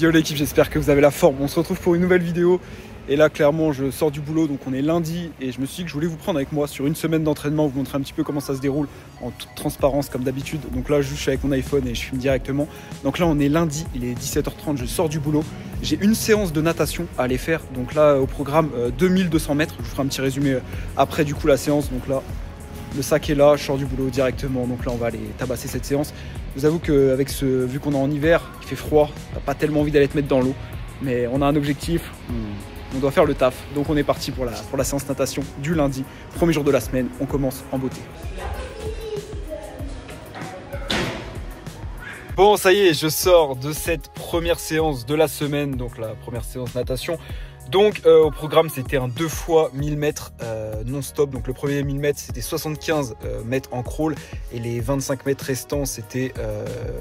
Yo l'équipe, j'espère que vous avez la forme. On se retrouve pour une nouvelle vidéo. Et là, clairement, je sors du boulot, donc on est lundi. Et je me suis dit que je voulais vous prendre avec moi sur une semaine d'entraînement, vous montrer un petit peu comment ça se déroule en toute transparence comme d'habitude. Donc là, je suis avec mon iPhone et je filme directement. Donc là, on est lundi, il est 17h30, je sors du boulot. J'ai une séance de natation à aller faire. Donc là, au programme 2200 mètres. Je vous ferai un petit résumé après du coup la séance. Donc là, le sac est là, je sors du boulot directement. Donc là, on va aller tabasser cette séance. Je vous avoue qu'avec vu qu'on est en hiver, il fait froid, on n'a pas tellement envie d'aller te mettre dans l'eau. Mais on a un objectif. On doit faire le taf, donc on est parti pour la séance natation du lundi, premier jour de la semaine, on commence en beauté. Bon, ça y est, je sors de cette première séance de la semaine, donc la première séance natation. Donc au programme c'était un 2 fois 1000 mètres non-stop. Donc le premier 1000 mètres c'était 75 mètres en crawl et les 25 mètres restants c'était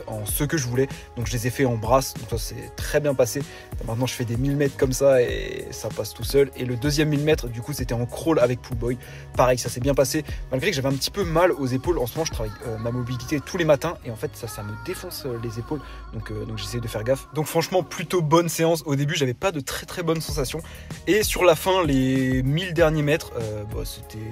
en ce que je voulais. Donc je les ai fait en brasse, donc ça c'est très bien passé. Maintenant je fais des 1000 mètres comme ça et ça passe tout seul. Et le deuxième 1000 mètres du coup c'était en crawl avec pull boy. Pareil, ça s'est bien passé malgré que j'avais un petit peu mal aux épaules. En ce moment je travaille ma mobilité tous les matins et en fait ça me défonce les épaules. Donc j'essaie de faire gaffe. Donc franchement plutôt bonne séance. Au début j'avais pas de très bonnes sensations. Et sur la fin, les 1000 derniers mètres,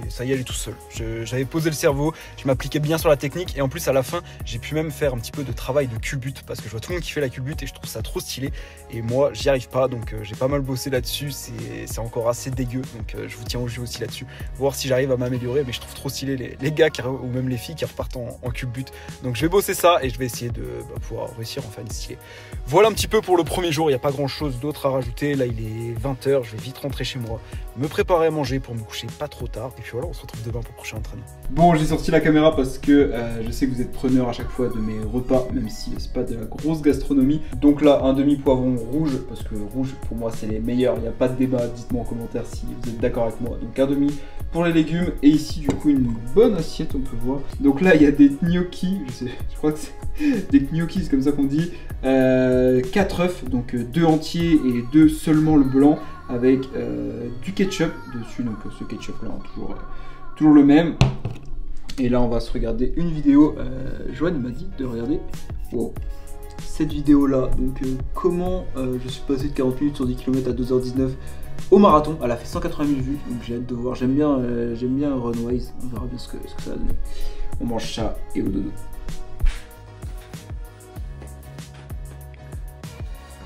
ça y allait tout seul. J'avais posé le cerveau, je m'appliquais bien sur la technique et en plus à la fin, j'ai pu même faire un petit peu de travail de culbute parce que je vois tout le monde qui fait la culbute et je trouve ça trop stylé. Et moi, j'y arrive pas, donc j'ai pas mal bossé là-dessus. C'est encore assez dégueu, donc je vous tiens au jeu aussi là-dessus. Voir si j'arrive à m'améliorer, mais je trouve trop stylé les gars ou même les filles qui repartent en culbute. Donc je vais bosser ça et je vais essayer de pouvoir réussir à en faire une stylée. Voilà un petit peu pour le premier jour, il n'y a pas grand-chose d'autre à rajouter. Là, il est 20h. Je vais vite rentrer chez moi, me préparer à manger pour me coucher pas trop tard. Et puis voilà, on se retrouve demain pour le prochain entraînement. Bon, j'ai sorti la caméra parce que je sais que vous êtes preneur à chaque fois de mes repas, même si c'est pas de la grosse gastronomie. Donc là, un demi-poivron rouge, parce que rouge pour moi c'est les meilleurs, il n'y a pas de débat. Dites-moi en commentaire si vous êtes d'accord avec moi. Donc un demi pour les légumes et ici du coup une bonne assiette, on peut voir. Donc là, il y a des gnocchis, je crois que c'est des gnocchis, c'est comme ça qu'on dit. 4 œufs, donc 2 entiers et 2 seulement le blanc, avec du ketchup dessus. Donc ce ketchup là, toujours le même. Et là on va se regarder une vidéo. Joanne m'a dit de regarder cette vidéo là. Donc comment je suis passé de 40 minutes sur 10 km à 2h19 au marathon. Elle a fait 180 000 vues, donc j'ai hâte de voir. J'aime bien Runwise, on verra bien ce que ça va donner. On mange ça et au dodo.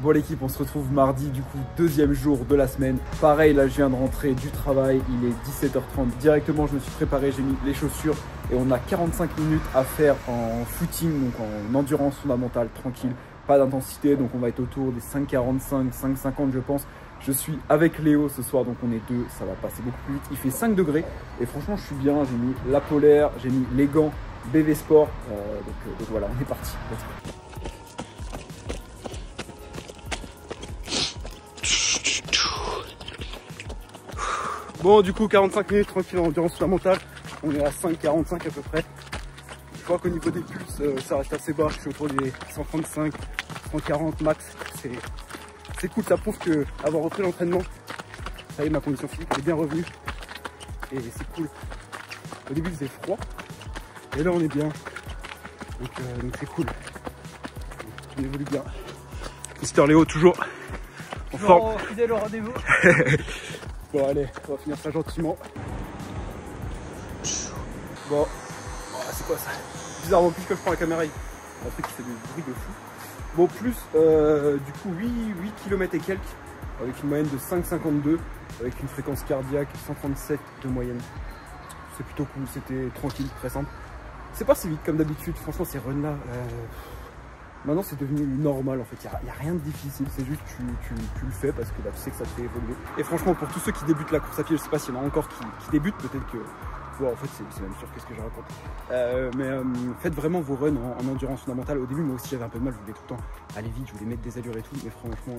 Bon l'équipe, on se retrouve mardi, du coup deuxième jour de la semaine. Pareil, là je viens de rentrer du travail, il est 17h30. Directement je me suis préparé, j'ai mis les chaussures et on a 45 minutes à faire en footing, donc en endurance fondamentale, tranquille, pas d'intensité. Donc on va être autour des 5,45, 5,50 je pense. Je suis avec Léo ce soir, donc on est deux, ça va passer beaucoup plus vite. Il fait 5 degrés et franchement je suis bien, j'ai mis la polaire, j'ai mis les gants BV Sport. Donc voilà, on est parti. Bon, du coup, 45 minutes tranquille en endurance fondamentale. On est à 5,45 à peu près. Je vois qu'au niveau des pulses, ça reste assez bas. Je suis autour des 135, 140 max. C'est cool, ça prouve que avoir repris l'entraînement, ça y est, ma condition physique est bien revenue. Et c'est cool. Au début, il faisait froid. Et là, on est bien. Donc c'est cool. On évolue bien. Mister Léo, toujours en forme. Fidèle au rendez-vous. Bon allez, on va finir ça gentiment. Bon, c'est quoi ça? Bizarrement, plus que je prends la caméra, il y a un truc qui fait des bruits de fou. Bon, plus du coup 8 km et quelques, avec une moyenne de 5,52, avec une fréquence cardiaque 137 de moyenne. C'est plutôt cool, c'était tranquille, très simple. C'est pas si vite comme d'habitude, franchement ces runs là, maintenant c'est devenu normal en fait, il n'y a rien de difficile, c'est juste tu le fais parce que tu sais que ça te fait évoluer. Et franchement pour tous ceux qui débutent la course à pied, je sais pas s'il y en a encore qui débutent, peut-être que... en fait c'est même sûr qu'est-ce que je raconte. Faites vraiment vos runs en endurance fondamentale. Au début moi aussi j'avais un peu de mal, je voulais tout le temps aller vite, je voulais mettre des allures et tout, mais franchement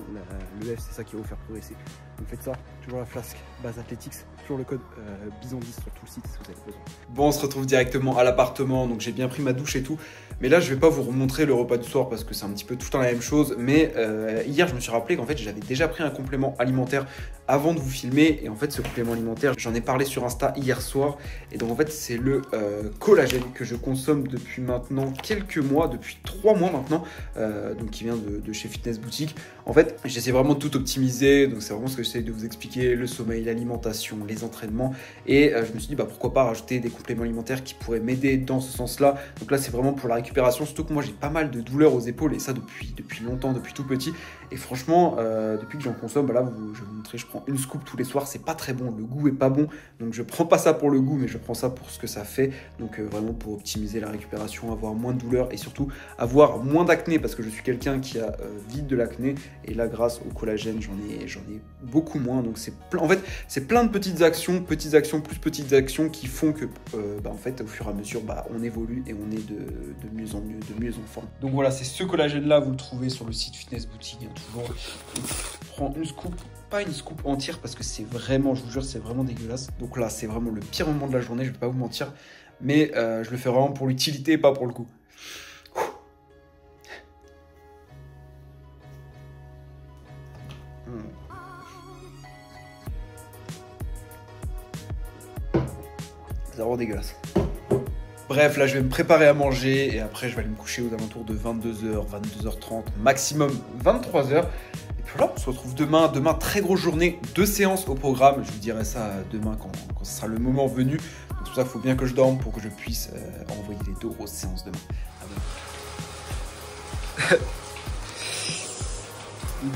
le F c'est ça qui va vous faire progresser. Donc faites ça, toujours la flasque base athletics, toujours le code Bison10 sur tout le site si vous avez besoin. Bon, on se retrouve directement à l'appartement, donc j'ai bien pris ma douche et tout, mais là je vais pas vous remontrer le repas du soir parce que c'est un petit peu tout le temps la même chose. Mais hier je me suis rappelé qu'en fait j'avais déjà pris un complément alimentaire avant de vous filmer, et en fait ce complément alimentaire j'en ai parlé sur Insta hier soir Et donc en fait c'est le collagène que je consomme depuis maintenant quelques mois, depuis 3 mois maintenant, donc qui vient de chez Fitness Boutique. En fait j'essaie vraiment de tout optimiser, donc c'est vraiment ce que j'essaie de vous expliquer, le sommeil, l'alimentation, les entraînements, et je me suis dit bah pourquoi pas rajouter des compléments alimentaires qui pourraient m'aider dans ce sens-là. Donc là c'est vraiment pour la récupération, surtout que moi j'ai pas mal de douleurs aux épaules et ça depuis longtemps, depuis tout petit. Et franchement depuis que j'en consomme, bah là je vais vous montrer, je prends une scoop tous les soirs, c'est pas très bon, le goût est pas bon, donc je prends pas ça pour le goût, mais je prends ça pour ce que ça fait, donc vraiment pour optimiser la récupération, avoir moins de douleurs et surtout avoir moins d'acné, parce que je suis quelqu'un qui a vite de l'acné, et là grâce au collagène j'en ai beaucoup moins. Donc c'est en fait c'est plein de petites actions plus petites actions qui font que en fait au fur et à mesure on évolue et on est de mieux en mieux, de mieux en forme. Donc voilà, c'est ce collagène là, vous le trouvez sur le site Fitness Boutique, hein, toujours. Je prends une scoop, pas une scoop entière parce que c'est vraiment, je vous jure, c'est vraiment dégueulasse. Donc là c'est vraiment le pire moment de la journée, je vais pas vous mentir, mais je le fais vraiment pour l'utilité et pas pour le goût. C'est vraiment dégueulasse. Bref, là je vais me préparer à manger et après je vais aller me coucher aux alentours de 22h, 22h30, maximum 23h. Et puis voilà, on se retrouve demain. Demain, très grosse journée, 2 séances au programme. Je vous dirai ça demain quand ce sera le moment venu. Donc c'est pour ça qu'il faut bien que je dorme pour que je puisse envoyer les 2 grosses séances demain.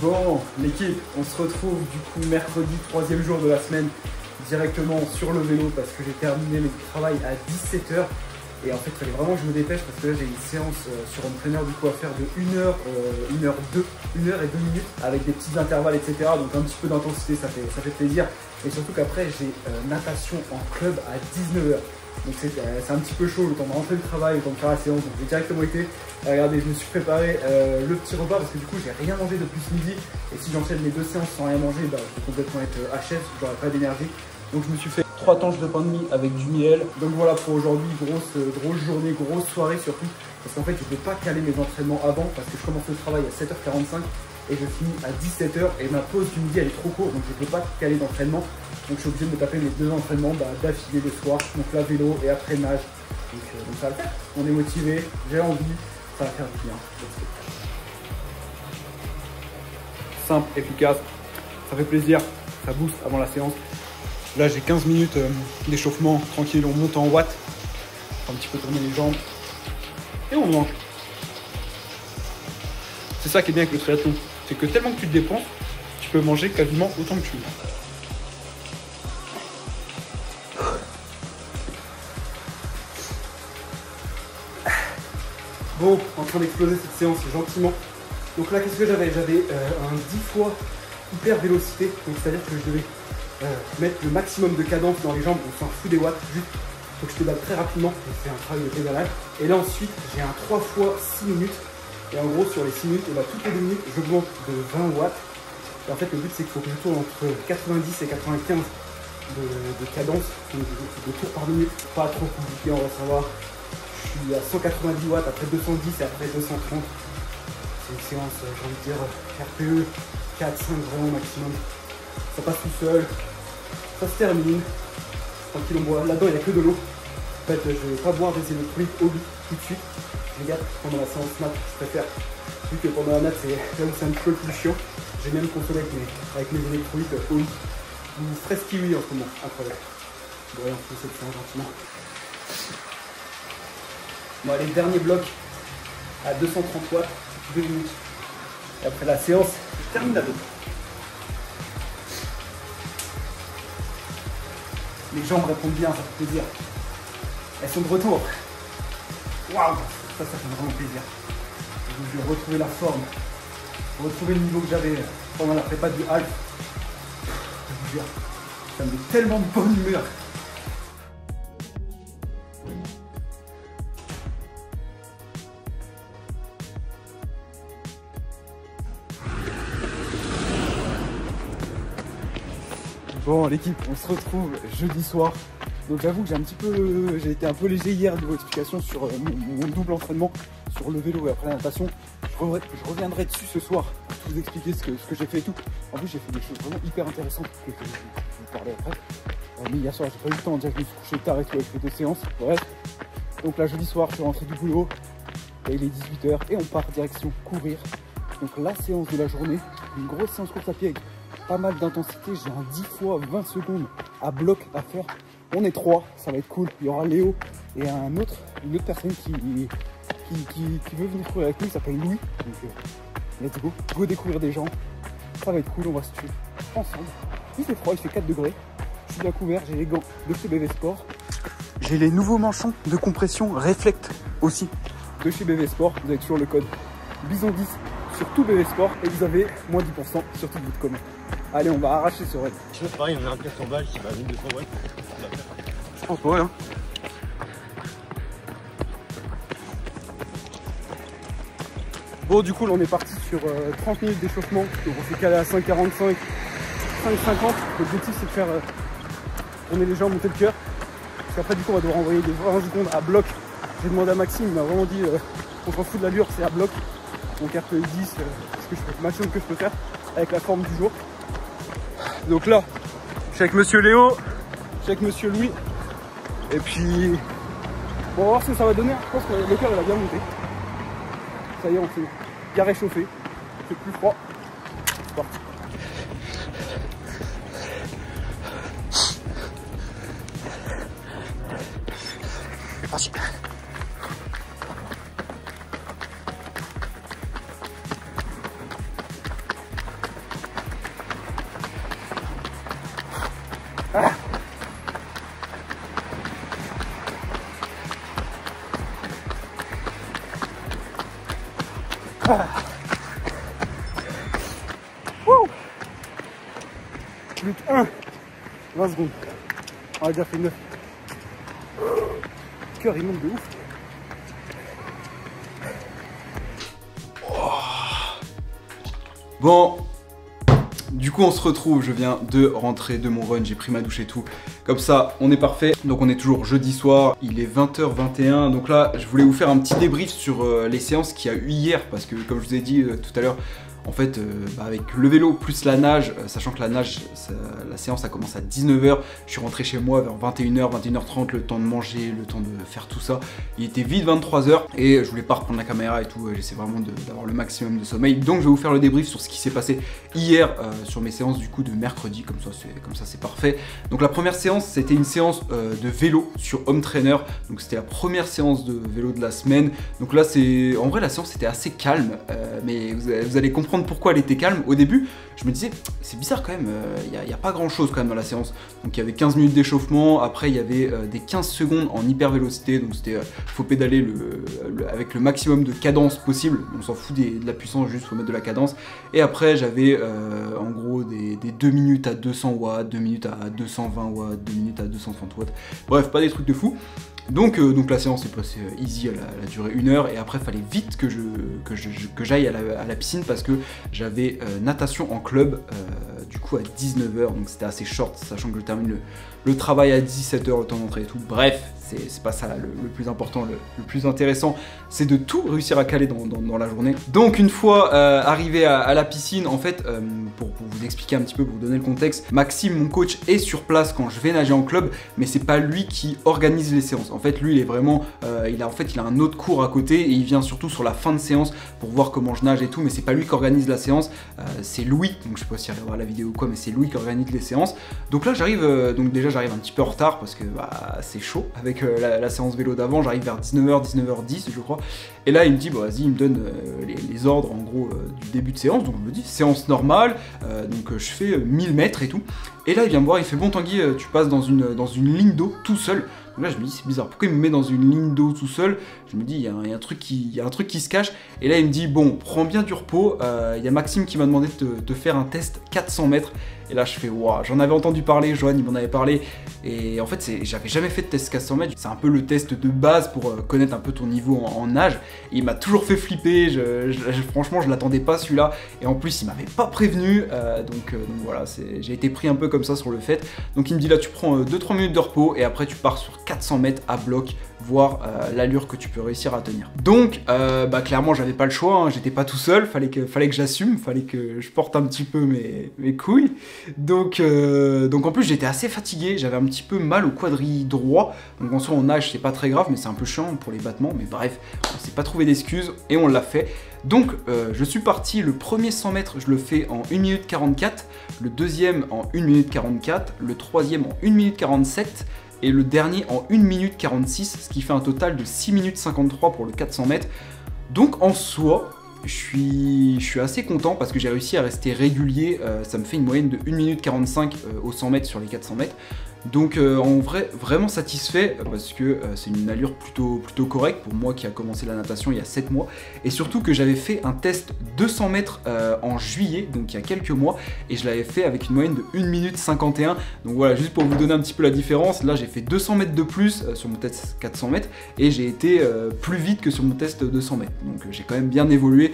Bon, l'équipe, on se retrouve du coup mercredi, 3e jour de la semaine, directement sur le vélo parce que j'ai terminé le travail à 17h. Et en fait, il fallait vraiment que je me dépêche parce que là, j'ai une séance sur entraîneur du coup à faire de 1h et 2 minutes avec des petits intervalles, etc. Donc un petit peu d'intensité, ça fait plaisir. Et surtout qu'après, j'ai natation en club à 19h. Donc c'est un petit peu chaud, le temps de rentrer du travail, le temps de faire la séance. Donc j'ai directement été, regardez, je me suis préparé le petit repas parce que du coup, j'ai rien mangé depuis ce midi. Et si j'enchaîne les 2 séances sans rien manger, je vais complètement être HS, j'aurai pas d'énergie. Donc je me suis fait 3 tranches de pain de mie avec du miel. Donc voilà pour aujourd'hui, grosse journée, grosse soirée surtout. Parce qu'en fait je ne peux pas caler mes entraînements avant parce que je commence le travail à 7h45 et je finis à 17h. Et ma pause du midi elle est trop courte, donc je ne peux pas caler d'entraînement. Donc je suis obligé de me taper mes 2 entraînements d'affilée le soir. Donc là vélo et après nage. Donc ça va le faire. On est motivé, j'ai envie, ça va faire du bien. Simple, efficace, ça fait plaisir, ça booste avant la séance. Là j'ai 15 minutes d'échauffement tranquille, on monte en watts, un petit peu tourner les jambes et on mange. C'est ça qui est bien avec le triathlon, c'est que tellement que tu te dépenses, tu peux manger quasiment autant que tu veux. Bon, en train d'exploser cette séance gentiment. Donc là qu'est-ce que j'avais? J'avais un 10 fois hyper vélocité, donc c'est à dire que je devais mettre le maximum de cadence dans les jambes, on s'en fout des watts, juste faut que je pédale très rapidement, c'est un travail de pédalage. Et là ensuite j'ai un 3 fois 6 minutes, et en gros sur les 6 minutes, et toutes les 2 minutes j'augmente de 20 watts. Et en fait le but c'est qu'il faut que je tourne entre 90 et 95 de cadence, de tours par minute, pas trop compliqué, on va savoir. Je suis à 190 watts, après 210 et après 230. C'est une séance, j'ai envie de dire, RPE 4-5 vraiment maximum. Ça passe tout seul, ça se termine, tranquille on boit. Là-dedans il n'y a que de l'eau. En fait je ne vais pas boire des électrolytes au lit tout de suite. Je regarde pendant la séance mat, je préfère. Vu que pendant la mat c'est là où c'est un petit peu plus chiant. J'ai même consolé avec mes électrolytes au lit. Une stress kiwi en ce moment, incroyable. Bon allez, on fait cette séance gentiment. Bon allez, dernier bloc à 230 watts, 2 minutes. Et après la séance, je termine à 2. Les jambes répondent bien, ça fait plaisir. Elles sont de retour. Waouh, ça fait vraiment plaisir. Je vais retrouver la forme, retrouver le niveau que j'avais pendant la prépa du half. Je vous jure, ça me met tellement de bonne humeur. Bon l'équipe, on se retrouve jeudi soir. Donc j'avoue que j'ai été un peu léger hier de vos explications sur mon double entraînement sur le vélo et après la natation. Je reviendrai dessus ce soir pour tout vous expliquer ce que j'ai fait et tout. En plus j'ai fait des choses vraiment hyper intéressantes que je vais vous parler après. Mais hier soir, j'ai pas eu le temps. Déjà, je me suis couché tard et tout avec les 2 séances. Bref. Donc là, jeudi soir, je suis rentré du boulot. Là, il est 18 h et on part direction courir. Donc la séance de la journée, une grosse séance course à pied avec pas mal d'intensité. J'ai un 10 fois 20 secondes à bloc à faire. On est 3, ça va être cool. Il y aura Léo et une autre personne qui veut venir courir avec nous, il s'appelle Louis. Donc let's go, go découvrir des gens. Ça va être cool, on va se tuer ensemble. Il fait froid, il fait 4 degrés. Je suis bien couvert, j'ai les gants de chez BV Sport. J'ai les nouveaux manchons de compression Reflect aussi de chez BV Sport. Vous avez toujours le code Bison10 sur tout BV Sport et vous avez moins 10% sur toute votre commande. Allez, on va arracher ce raid. Je sais pas, il y en a un 400 balles qui va 1200 balles. Je pense ouais, hein. Bon, du coup, là, on est parti sur 30 minutes d'échauffement. Donc, on s'est calé à 5,45, 5,50. L'objectif, c'est de faire tourner les jambes, monter le cœur. Parce qu'après, du coup, on va devoir envoyer des 20 secondes à bloc. J'ai demandé à Maxime, il m'a vraiment dit on s'en fout de l'allure, c'est à bloc. Donc, RPE 10, c'est le maximum que je peux faire avec la forme du jour. Donc là, je suis avec monsieur Léo, je suis avec monsieur Louis. Et puis, on va voir ce que ça va donner. Je pense que le cœur, il va bien monter. Ça y est, on s'est bien réchauffé. Il fait plus froid. C'est parti. C'est parti. Ah. Ah. Wouh. Plus que 1. 20 secondes. On a déjà fait 9. Le cœur il monte de ouf. Bon, du coup on se retrouve, je viens de rentrer de mon run, j'ai pris ma douche et tout. Comme ça, on est parfait. Donc on est toujours jeudi soir, il est 20h21. Donc là, je voulais vous faire un petit débrief sur les séances qu'il y a eu hier. Parce que comme je vous ai dit tout à l'heure, en fait, avec le vélo plus la nage, sachant que la nage, la séance a commencé à 19 h, je suis rentré chez moi vers 21 h, 21 h 30, le temps de manger, le temps de faire tout ça. Il était vite 23 h et je voulais pas reprendre la caméra et tout, j'essaie vraiment d'avoir le maximum de sommeil. Donc je vais vous faire le débrief sur ce qui s'est passé hier sur mes séances du coup de mercredi, comme ça c'est parfait. Donc la première séance, c'était une séance de vélo sur Home Trainer, donc c'était la première séance de vélo de la semaine. Donc là, en vrai la séance était assez calme, mais vous allez comprendre pourquoi elle était calme. Au début, je me disais, c'est bizarre quand même, il n'y a pas grand chose quand même dans la séance. Donc il y avait 15 minutes d'échauffement, après il y avait des 15 secondes en hyper vélocité, donc c'était, faut pédaler avec le maximum de cadence possible, on s'en fout de la puissance, juste faut mettre de la cadence. Et après j'avais en gros des 2 minutes à 200 watts, 2 minutes à 220 watts, 2 minutes à 230 watts, bref, pas des trucs de fou. Donc la séance est passée easy, elle a duré 1 heure et après il fallait vite que j'aille à la piscine parce que j'avais natation en club du coup à 19 h, donc c'était assez short, sachant que je termine le travail à 17 h, le temps d'entrée et tout. Bref, c'est pas ça le plus important, le plus intéressant, c'est de tout réussir à caler dans la journée. Donc une fois arrivé à la piscine, en fait, pour vous expliquer un petit peu, pour vous donner le contexte, Maxime, mon coach, est sur place quand je vais nager en club, mais c'est pas lui qui organise les séances. En fait, lui, il est vraiment, il a un autre cours à côté et il vient surtout sur la fin de séance pour voir comment je nage et tout, mais c'est pas lui qui organise la séance, c'est Louis. Donc je sais pas si il voir la vidéo ou quoi, mais c'est Louis qui organise les séances. Donc là, j'arrive un petit peu en retard parce que c'est chaud avec la séance vélo d'avant. J'arrive vers 19 h, 19h10 je crois. Et là il me dit bon vas-y, il me donne les ordres en gros du début de séance. Donc je me dis séance normale, donc je fais 1000 mètres et tout. Et là il vient me voir, il fait bon Tanguy, tu passes dans une ligne d'eau tout seul. Donc là je me dis c'est bizarre, pourquoi il me met dans une ligne d'eau tout seul? Je me dis il y a un truc qui se cache. Et là il me dit bon, prends bien du repos, il y a Maxime qui m'a demandé de faire un test 400 mètres. Et là je fais waouh, j'en avais entendu parler, Johan il m'en avait parlé. Et en fait j'avais jamais fait de test 400 mètres, c'est un peu le test de base pour connaître un peu ton niveau en nage. Et il m'a toujours fait flipper, franchement je l'attendais pas celui-là. Et en plus il m'avait pas prévenu, donc voilà, j'ai été pris un peu comme ça sur le fait. Donc il me dit là tu prends 2-3 minutes de repos et après tu pars sur 400 mètres à bloc, voir l'allure que tu peux réussir à tenir. Donc clairement j'avais pas le choix, hein, j'étais pas tout seul, fallait que j'assume, fallait que je porte un petit peu mes couilles. Donc en plus j'étais assez fatigué, j'avais un petit peu mal au quadri droit, donc en soi en nage c'est pas très grave mais c'est un peu chiant pour les battements, mais bref, on s'est pas trouvé d'excuses et on l'a fait. Donc je suis parti, le premier 100 mètres je le fais en 1 minute 44, le deuxième en 1 minute 44, le troisième en 1 minute 47 et le dernier en 1 minute 46, ce qui fait un total de 6 minutes 53 pour le 400 mètres. Donc en soi, je suis assez content parce que j'ai réussi à rester régulier, ça me fait une moyenne de 1 minute 45 au 100 mètres sur les 400 mètres. Donc en vrai, vraiment satisfait parce que c'est une allure plutôt correcte pour moi qui a commencé la natation il y a 7 mois. Et surtout que j'avais fait un test 200 mètres en juillet, donc il y a quelques mois, et je l'avais fait avec une moyenne de 1 minute 51. Donc voilà, juste pour vous donner un petit peu la différence, là j'ai fait 200 mètres de plus sur mon test 400 mètres et j'ai été plus vite que sur mon test 200 mètres. Donc j'ai quand même bien évolué.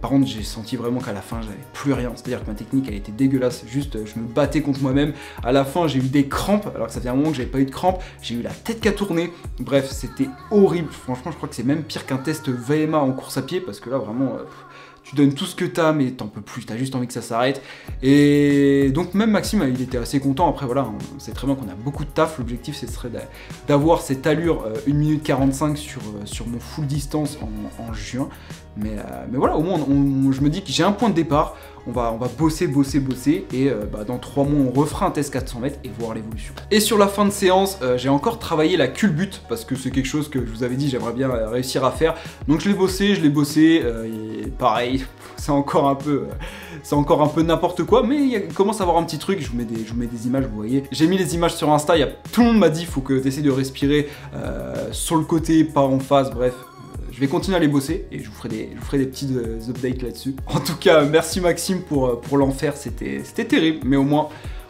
Par contre, j'ai senti vraiment qu'à la fin, j'avais plus rien. C'est-à-dire que ma technique, elle était dégueulasse. Juste, je me battais contre moi-même. À la fin, j'ai eu des crampes, alors que ça fait un moment que j'avais pas eu de crampes. J'ai eu la tête qui a tourné. Bref, c'était horrible. Franchement, je crois que c'est même pire qu'un test VMA en course à pied, parce que là, vraiment, tu donnes tout ce que t'as, mais t'en peux plus. T'as juste envie que ça s'arrête. Et donc, même Maxime, il était assez content. Après, voilà, on sait très bien qu'on a beaucoup de taf. L'objectif, ce serait d'avoir cette allure 1 minute 45 sur mon full distance en juin. Mais voilà, au moins je me dis que j'ai un point de départ, on va bosser et dans 3 mois on refera un test 400 mètres et voir l'évolution. Et sur la fin de séance, j'ai encore travaillé la culbute parce que c'est quelque chose que je vous avais dit j'aimerais bien réussir à faire. Donc je l'ai bossé, et pareil, c'est encore un peu n'importe quoi, mais il commence à avoir un petit truc. Je vous mets des images, vous voyez. J'ai mis les images sur Insta, tout le monde m'a dit faut que tu essaies de respirer sur le côté, pas en face, bref. Je vais continuer à les bosser et je vous ferai des petits updates là-dessus. En tout cas, merci Maxime pour l'enfer, c'était terrible, mais au moins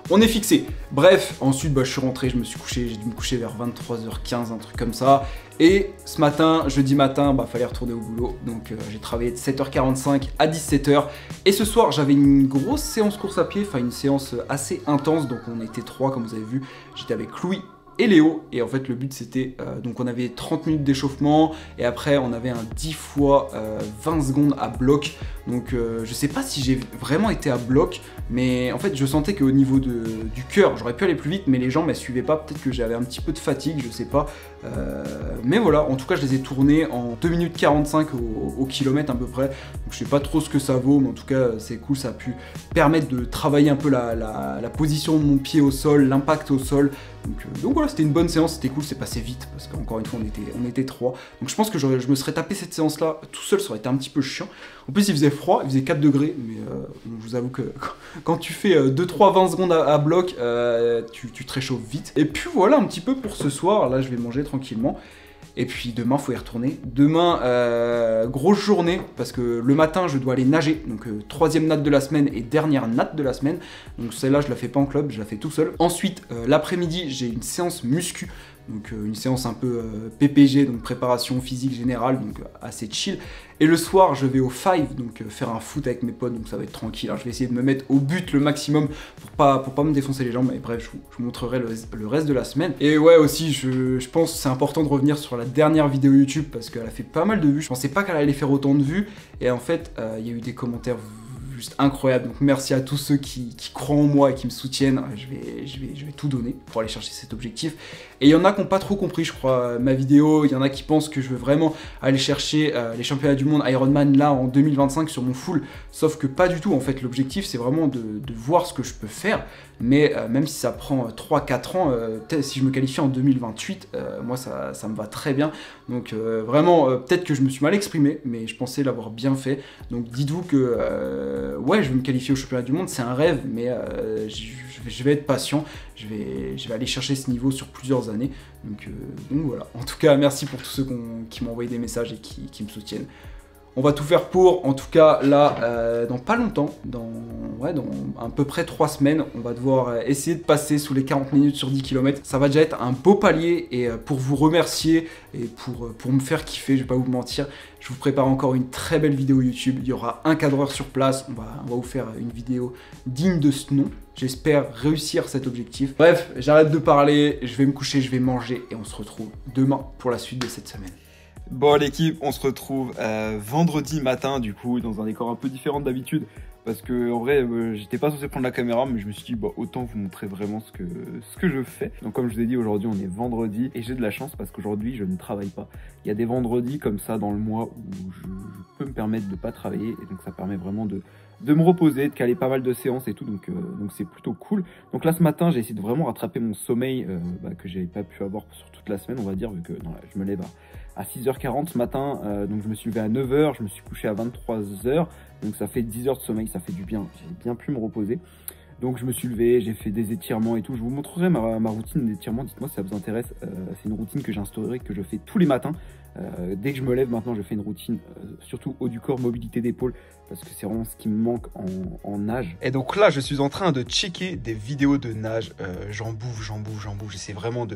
on est fixé. Bref, ensuite je suis rentré, je me suis couché, j'ai dû me coucher vers 23h15, un truc comme ça. Et ce matin, jeudi matin, fallait retourner au boulot. Donc j'ai travaillé de 7h45 à 17h. Et ce soir, j'avais une grosse séance course à pied, enfin une séance assez intense. Donc on était 3 comme vous avez vu. J'étais avec Louis et Léo, et en fait le but c'était, donc on avait 30 minutes d'échauffement, et après on avait un 10 fois 20 secondes à bloc, donc je sais pas si j'ai vraiment été à bloc, mais en fait je sentais qu'au niveau du cœur, j'aurais pu aller plus vite, mais les jambes elles suivaient pas, peut-être que j'avais un petit peu de fatigue, je sais pas, mais voilà, en tout cas je les ai tournés en 2 minutes 45 au kilomètre à peu près, donc je sais pas trop ce que ça vaut, mais en tout cas c'est cool, ça a pu permettre de travailler un peu la position de mon pied au sol, l'impact au sol. Donc voilà, c'était une bonne séance, c'était cool, c'est passé vite parce qu'encore une fois on était 3. Donc je pense que je me serais tapé cette séance là tout seul, ça aurait été un petit peu chiant. En plus il faisait froid, il faisait 4 degrés, mais je vous avoue que quand tu fais 2-3 20 secondes à bloc, tu te réchauffes vite. Et puis voilà un petit peu pour ce soir, là je vais manger tranquillement. Et puis demain, faut y retourner. Demain, grosse journée, parce que le matin, je dois aller nager. Donc, 3e natte de la semaine et dernière natte de la semaine. Donc, celle-là, je la fais pas en club, je la fais tout seul. Ensuite, l'après-midi, j'ai une séance muscu. Donc, une séance un peu PPG, donc préparation physique générale, donc assez chill. Et le soir, je vais au 5, donc faire un foot avec mes potes, donc ça va être tranquille. Alors, je vais essayer de me mettre au but le maximum pour pas me défoncer les jambes. Mais bref, je vous montrerai le reste de la semaine. Et ouais, aussi, je pense que c'est important de revenir sur la dernière vidéo YouTube parce qu'elle a fait pas mal de vues. Je pensais pas qu'elle allait faire autant de vues. Et en fait, il y a eu des commentaires juste incroyable, donc merci à tous ceux qui croient en moi et qui me soutiennent. Je vais tout donner pour aller chercher cet objectif. Et il y en a qui n'ont pas trop compris, je crois, ma vidéo. Il y en a qui pensent que je veux vraiment aller chercher les championnats du monde Ironman là en 2025 sur mon full, sauf que pas du tout. En fait, l'objectif c'est vraiment de voir ce que je peux faire, mais même si ça prend 3-4 ans, si je me qualifie en 2028, moi ça me va très bien. Donc vraiment, peut-être que je me suis mal exprimé, mais je pensais l'avoir bien fait. Donc dites-vous que ouais, je vais me qualifier au championnat du monde, c'est un rêve, mais je vais être patient, je vais aller chercher ce niveau sur plusieurs années. Donc voilà, en tout cas merci pour tous ceux qui m'ont envoyé des messages et qui me soutiennent. On va tout faire pour, en tout cas là, dans pas longtemps, dans à peu près 3 semaines, on va devoir essayer de passer sous les 40 minutes sur 10 km. Ça va déjà être un beau palier et pour vous remercier et pour me faire kiffer, je vais pas vous mentir, je vous prépare encore une très belle vidéo YouTube. Il y aura un cadreur sur place, on va vous faire une vidéo digne de ce nom. J'espère réussir cet objectif. Bref, j'arrête de parler, je vais me coucher, je vais manger et on se retrouve demain pour la suite de cette semaine. Bon l'équipe, on se retrouve vendredi matin du coup dans un décor un peu différent d'habitude parce que en vrai j'étais pas censé prendre la caméra mais je me suis dit bah, autant vous montrer vraiment ce que je fais. Donc comme je vous ai dit, aujourd'hui on est vendredi et j'ai de la chance parce qu'aujourd'hui je ne travaille pas. Il y a des vendredis comme ça dans le mois où je peux me permettre de pas travailler et donc ça permet vraiment de me reposer, de caler pas mal de séances et tout, donc c'est plutôt cool. Donc là ce matin j'ai essayé de vraiment rattraper mon sommeil que j'avais pas pu avoir sur toute la semaine on va dire, vu que je me lève à 6h40 ce matin, donc je me suis levé à 9h, je me suis couché à 23h, donc ça fait 10 heures de sommeil, ça fait du bien, j'ai bien pu me reposer. Donc je me suis levé, j'ai fait des étirements et tout, je vous montrerai ma routine d'étirement, dites-moi si ça vous intéresse, c'est une routine que j'ai instaurée, que je fais tous les matins. Dès que je me lève maintenant je fais une routine, surtout haut du corps, mobilité d'épaule, parce que c'est vraiment ce qui me manque en nage. Et donc là je suis en train de checker des vidéos de nage, j'en bouffe, j'essaie vraiment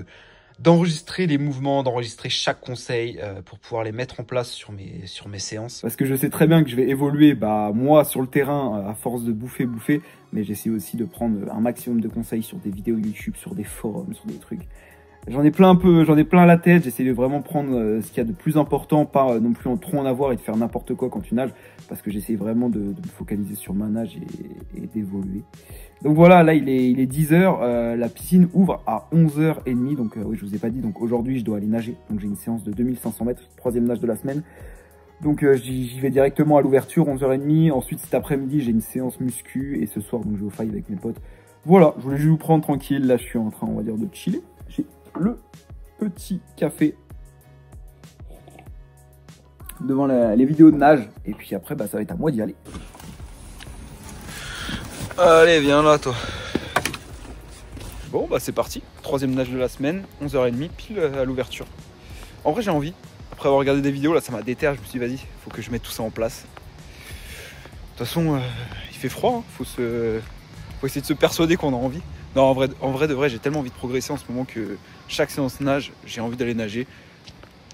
d'enregistrer les mouvements, d'enregistrer chaque conseil pour pouvoir les mettre en place sur mes séances. Parce que je sais très bien que je vais évoluer, moi sur le terrain à force de bouffer, mais j'essaie aussi de prendre un maximum de conseils sur des vidéos YouTube, sur des forums, sur des trucs. J'en ai plein à la tête, j'essaie de vraiment prendre ce qu'il y a de plus important, pas non plus trop en avoir et de faire n'importe quoi quand tu nages, parce que j'essaie vraiment de me focaliser sur ma nage et d'évoluer. Donc voilà, là il est 10h, la piscine ouvre à 11h30, donc oui je vous ai pas dit, donc aujourd'hui je dois aller nager, donc j'ai une séance de 2500 mètres, 3e nage de la semaine. Donc j'y vais directement à l'ouverture, 11h30, ensuite cet après-midi j'ai une séance muscu et ce soir donc je vais au five avec mes potes. Voilà, je voulais juste vous prendre tranquille, là je suis en train on va dire de chiller. J'ai le petit café devant les vidéos de nage et puis après ça va être à moi d'y aller. Allez, viens là, toi. Bon, c'est parti. 3e nage de la semaine, 11h30, pile à l'ouverture. En vrai, j'ai envie. Après avoir regardé des vidéos, là, ça m'a déterre. Je me suis dit, vas-y, faut que je mette tout ça en place. De toute façon, il fait froid. Hein. Faut essayer de se persuader qu'on a envie. Non, en vrai de vrai, j'ai tellement envie de progresser en ce moment que chaque séance nage, j'ai envie d'aller nager.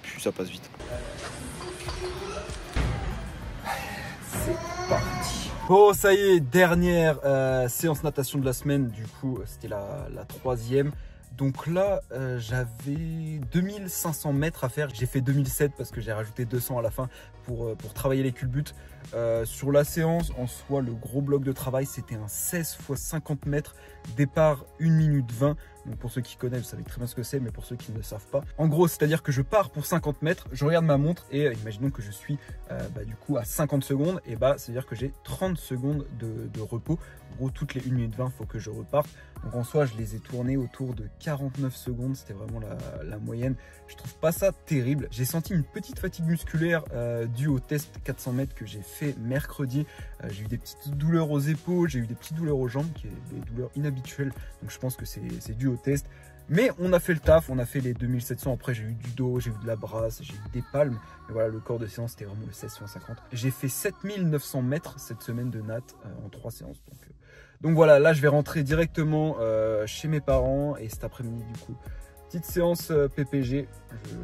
Puis ça passe vite. C'est parti. Bon, ça y est, dernière séance natation de la semaine, du coup c'était la 3e. Donc là j'avais 2500 mètres à faire, j'ai fait 2007 parce que j'ai rajouté 200 à la fin pour travailler les culbutes. Sur la séance en soi, le gros bloc de travail c'était un 16 x 50 mètres, départ 1 minute 20. Donc pour ceux qui connaissent, vous savez très bien ce que c'est, mais pour ceux qui ne savent pas, en gros c'est à dire que je pars pour 50 mètres, je regarde ma montre et imaginons que je suis du coup à 50 secondes, et c'est à dire que j'ai 30 secondes de repos. En gros toutes les 1 minute 20 il faut que je reparte. Donc en soi je les ai tournés autour de 49 secondes, c'était vraiment la moyenne. Je trouve pas ça terrible. J'ai senti une petite fatigue musculaire due au test 400 mètres que j'ai fait mercredi. J'ai eu des petites douleurs aux épaules, j'ai eu des petites douleurs aux jambes, qui est des douleurs inhabituelles. Donc je pense que c'est dû au test. Mais on a fait le taf, on a fait les 2700. Après j'ai eu du dos, j'ai eu de la brasse, j'ai eu des palmes. Mais voilà, le corps de séance c'était vraiment le 1650. J'ai fait 7900 mètres cette semaine de nat en 3 séances. Donc voilà, là je vais rentrer directement chez mes parents et cet après-midi du coup, petite séance PPG.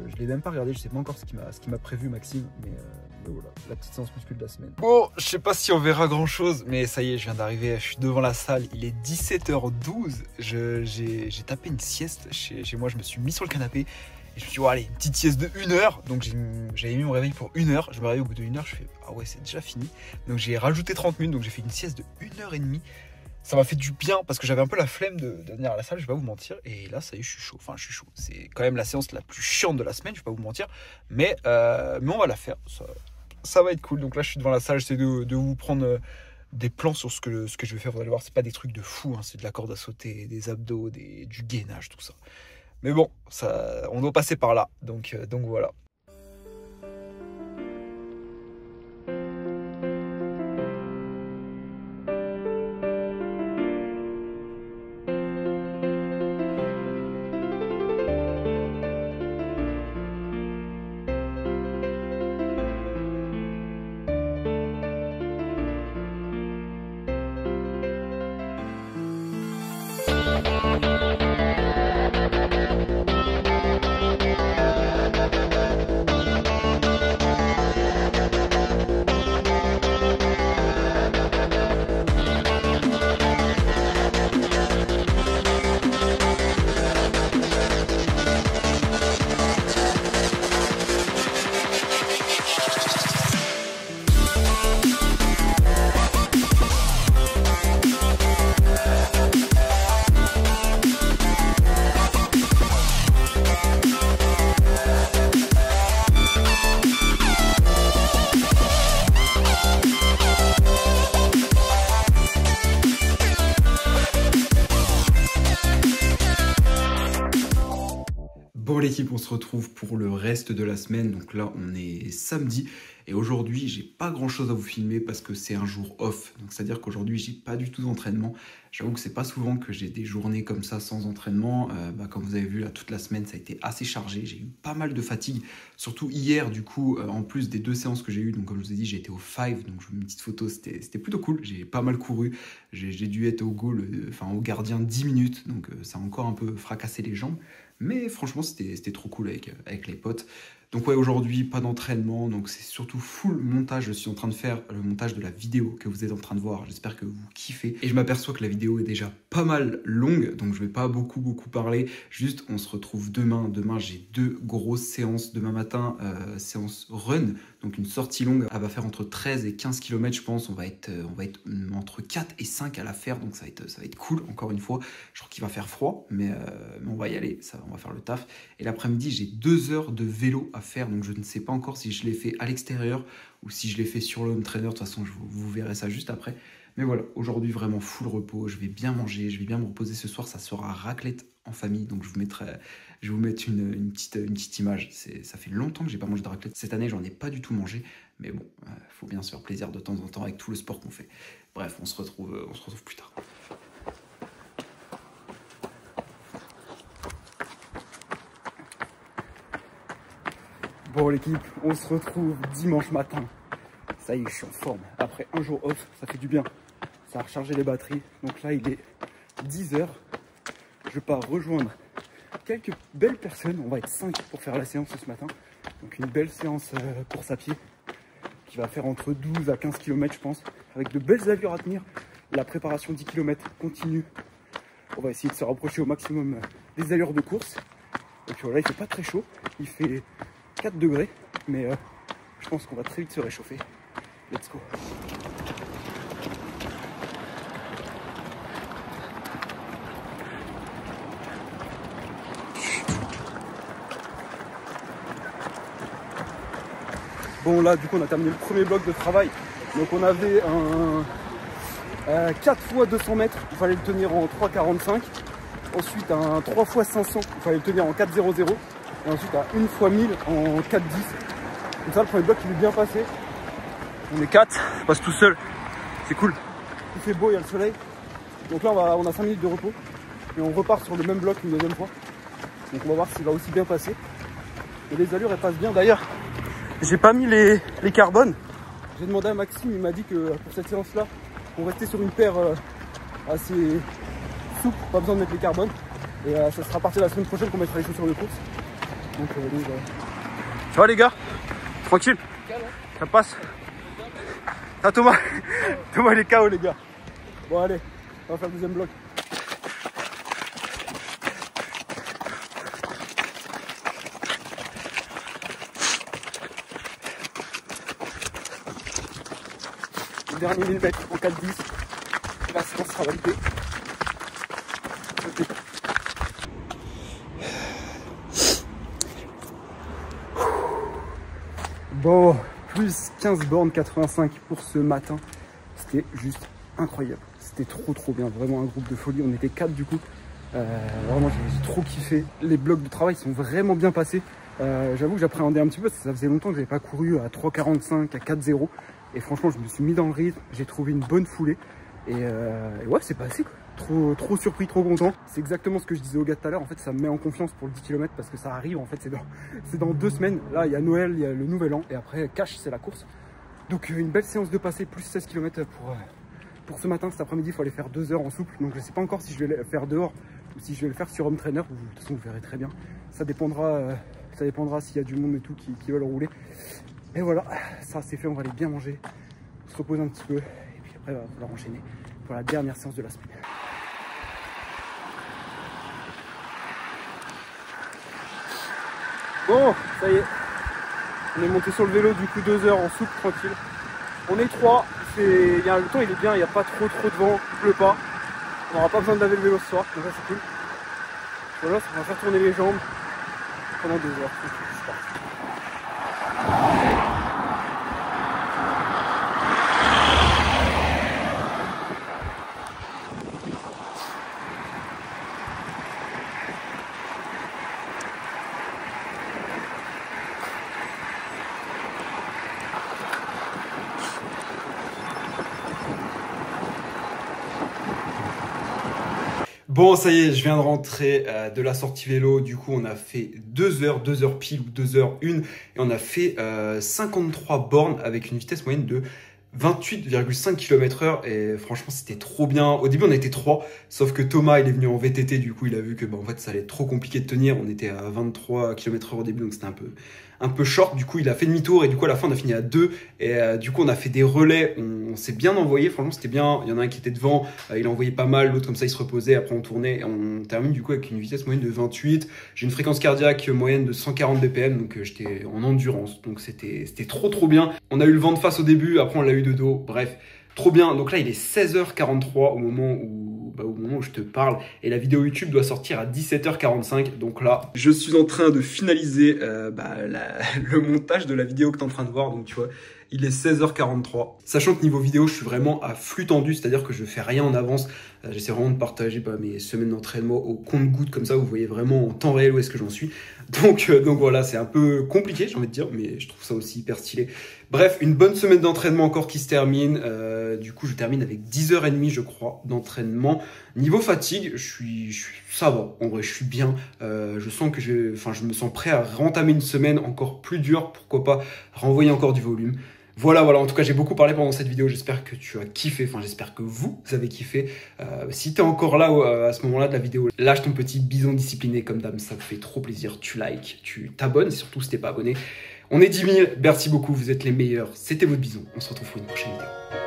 Je l'ai même pas regardé, je sais pas encore ce qui m'a prévu Maxime, mais voilà, la petite séance muscule de la semaine. Bon, je sais pas si on verra grand chose, mais ça y est, je viens d'arriver, je suis devant la salle, il est 17h12, j'ai tapé une sieste chez moi, je me suis mis sur le canapé. Et je me suis dit, allez, une petite sieste de 1 heure. Donc j'avais mis mon réveil pour 1 heure. Je me réveille au bout de 1 heure, je fais, ah ouais, c'est déjà fini. Donc j'ai rajouté 30 minutes, donc j'ai fait une sieste de 1h30. Ça m'a fait du bien parce que j'avais un peu la flemme de venir à la salle, je vais pas vous mentir. Et là, ça y est, je suis chaud. Enfin, je suis chaud. C'est quand même la séance la plus chiante de la semaine, je vais pas vous mentir. Mais on va la faire. Ça va être cool. Donc là, je suis devant la salle, j'essaie de vous prendre des plans sur ce que je vais faire. Vous allez voir, c'est pas des trucs de fou. Hein. C'est de la corde à sauter, des abdos, du gainage, tout ça. Mais bon, on doit passer par là. Donc voilà. Bon l'équipe, on se retrouve pour le reste de la semaine. Donc là, on est samedi. Et aujourd'hui, j'ai pas grand chose à vous filmer parce que c'est un jour off. Donc c'est-à-dire qu'aujourd'hui, j'ai pas du tout d'entraînement. J'avoue que c'est pas souvent que j'ai des journées comme ça sans entraînement. Comme vous avez vu là, toute la semaine, ça a été assez chargé. J'ai eu pas mal de fatigue. Surtout hier, du coup, en plus des 2 séances que j'ai eues. Donc comme je vous ai dit, j'ai été au 5. Donc je vous mets une petite photo, c'était plutôt cool. J'ai pas mal couru. J'ai dû être au goal, au gardien 10 minutes. Donc ça a encore un peu fracassé les jambes. Mais franchement, c'était trop cool avec les potes. Donc ouais, aujourd'hui, pas d'entraînement, donc c'est surtout full montage. Je suis en train de faire le montage de la vidéo que vous êtes en train de voir. J'espère que vous kiffez. Et je m'aperçois que la vidéo est déjà pas mal longue, donc je vais pas beaucoup parler. Juste, on se retrouve demain. Demain, j'ai 2 grosses séances. Demain matin, séance run, donc une sortie longue. Elle va faire entre 13 et 15 km, je pense. On va être entre 4 et 5 à la faire, donc ça va être cool, encore une fois. Je crois qu'il va faire froid, mais on va y aller, on va faire le taf. Et l'après-midi, j'ai 2 heures de vélo à faire, donc je ne sais pas encore si je l'ai fait à l'extérieur ou si je l'ai fait sur le home trainer. De toute façon, vous verrez ça juste après. Mais voilà, aujourd'hui vraiment full repos, je vais bien manger, je vais bien me reposer ce soir. Ça sera raclette en famille, donc je vais vous mettre une petite image. Ça fait longtemps que j'ai pas mangé de raclette. Cette année, j'en ai pas du tout mangé, mais bon, faut bien se faire plaisir de temps en temps avec tout le sport qu'on fait. Bref, on se retrouve plus tard. Bon l'équipe, on se retrouve dimanche matin. Ça y est, je suis en forme. Après un jour off, ça fait du bien. Ça a rechargé les batteries. Donc là, il est 10 h. Je pars rejoindre quelques belles personnes. On va être 5 pour faire la séance ce matin. Donc une belle séance course à pied qui va faire entre 12 à 15 km, je pense. Avec de belles allures à tenir. La préparation 10 km continue. On va essayer de se rapprocher au maximum des allures de course. Et puis voilà, il fait pas très chaud. Il fait 4 degrés, mais je pense qu'on va très vite se réchauffer. Let's go. Bon là, du coup, on a terminé le premier bloc de travail. Donc on avait un 4 x 200 mètres, il fallait le tenir en 3,45. Ensuite un 3 x 500, il fallait le tenir en 4,00. Et ensuite à 1 x 1000 en 4,10. Comme ça, le premier bloc il est bien passé. On est 4, je passe tout seul. C'est cool. Il fait beau, il y a le soleil. Donc là on a 5 minutes de repos. Et on repart sur le même bloc une deuxième fois. Donc on va voir s'il va aussi bien passer. Et les allures elles passent bien. D'ailleurs, j'ai pas mis les carbones. J'ai demandé à Maxime, il m'a dit que pour cette séance là, on restait sur une paire assez souple, pas besoin de mettre les carbones. Et ça sera à partir de la semaine prochaine qu'on mettra les chaussures de course. Donc voilà. Ça va les gars? Tranquille? Ça passe? Ah Thomas, Thomas il est KO les gars. Bon allez, on va faire le deuxième bloc. Le dernier 1000 mètres en 4,10. La séance sera validée. Okay. Bon, plus 15 bornes 85 pour ce matin. C'était juste incroyable. C'était trop bien. Vraiment un groupe de folie. On était 4 du coup. Vraiment, j'ai trop kiffé. Les blocs de travail sont vraiment bien passés. J'avoue que j'appréhendais un petit peu parce que ça faisait longtemps que j'avais pas couru à 3,45, à 4,0. Et franchement, je me suis mis dans le rythme. J'ai trouvé une bonne foulée. Et ouais, c'est passé quoi. Trop surpris, trop content. C'est exactement ce que je disais au gars tout à l'heure. En fait, ça me met en confiance pour le 10 km parce que ça arrive. En fait, c'est dans 2 semaines. Là, il y a Noël, il y a le Nouvel An. Et après, cash, c'est la course. Donc, une belle séance de passé, plus 16 km pour ce matin. Cet après-midi, il faut aller faire 2 heures en souple. Donc, je sais pas encore si je vais le faire dehors ou si je vais le faire sur home trainer. De toute façon, vous verrez très bien. Ça dépendra s'il y a du monde et tout qui veulent rouler. Et voilà, ça c'est fait. On va aller bien manger, se reposer un petit peu. Et puis après, on va falloir enchaîner pour la dernière séance de la semaine. Bon, ça y est, on est monté sur le vélo du coup 2 heures en souple tranquille. On est 3, le temps il est bien, il n'y a pas trop de vent, il pleut pas. On n'aura pas besoin de laver le vélo ce soir, donc ça c'est cool. Voilà, ça va faire tourner les jambes pendant 2 heures. C'est parti. Bon, ça y est, je viens de rentrer de la sortie vélo. Du coup, on a fait 2 heures pile ou 2h01. Et on a fait 53 bornes avec une vitesse moyenne de 28,5 km/h. Et franchement, c'était trop bien. Au début, on était 3. Sauf que Thomas, il est venu en VTT. Du coup, il a vu que en fait, ça allait être trop compliqué de tenir. On était à 23 km/h au début. Donc, c'était un peu short. Du coup, il a fait demi-tour. Et du coup, à la fin, on a fini à 2. Et du coup, on a fait des relais. On s'est bien envoyé. Franchement, c'était bien. Il y en a un qui était devant. Il a envoyé pas mal. L'autre, comme ça, il se reposait. Après, on tournait. Et on termine du coup avec une vitesse moyenne de 28. J'ai une fréquence cardiaque moyenne de 140 BPM. Donc, j'étais en endurance. Donc, c'était trop bien. On a eu le vent de face au début. Après, on l'a eu de dos. Bref. Trop bien, donc là il est 16h43 au moment où je te parle et la vidéo YouTube doit sortir à 17h45. Donc là, je suis en train de finaliser le montage de la vidéo que tu es en train de voir. Donc tu vois, il est 16h43. Sachant que niveau vidéo, je suis vraiment à flux tendu, c'est-à-dire que je fais rien en avance. J'essaie vraiment de partager mes semaines d'entraînement au compte-gouttes, comme ça vous voyez vraiment en temps réel où est-ce que j'en suis. Donc voilà, c'est un peu compliqué, j'ai envie de dire, mais je trouve ça aussi hyper stylé. Bref, une bonne semaine d'entraînement encore qui se termine. Du coup, je termine avec 10h30, je crois, d'entraînement. Niveau fatigue, ça va. En vrai, je suis bien. Je sens que je me sens prêt à rentamer une semaine encore plus dure. Pourquoi pas renvoyer encore du volume. Voilà, en tout cas, j'ai beaucoup parlé pendant cette vidéo. J'espère que tu as kiffé. Enfin, j'espère que vous avez kiffé. Si tu es encore là à ce moment-là de la vidéo, lâche ton petit bison discipliné comme d'hab. Ça me fait trop plaisir. Tu likes, tu t'abonnes, surtout si t'es pas abonné. On est 10 000. Merci beaucoup. Vous êtes les meilleurs. C'était votre bison. On se retrouve pour une prochaine vidéo.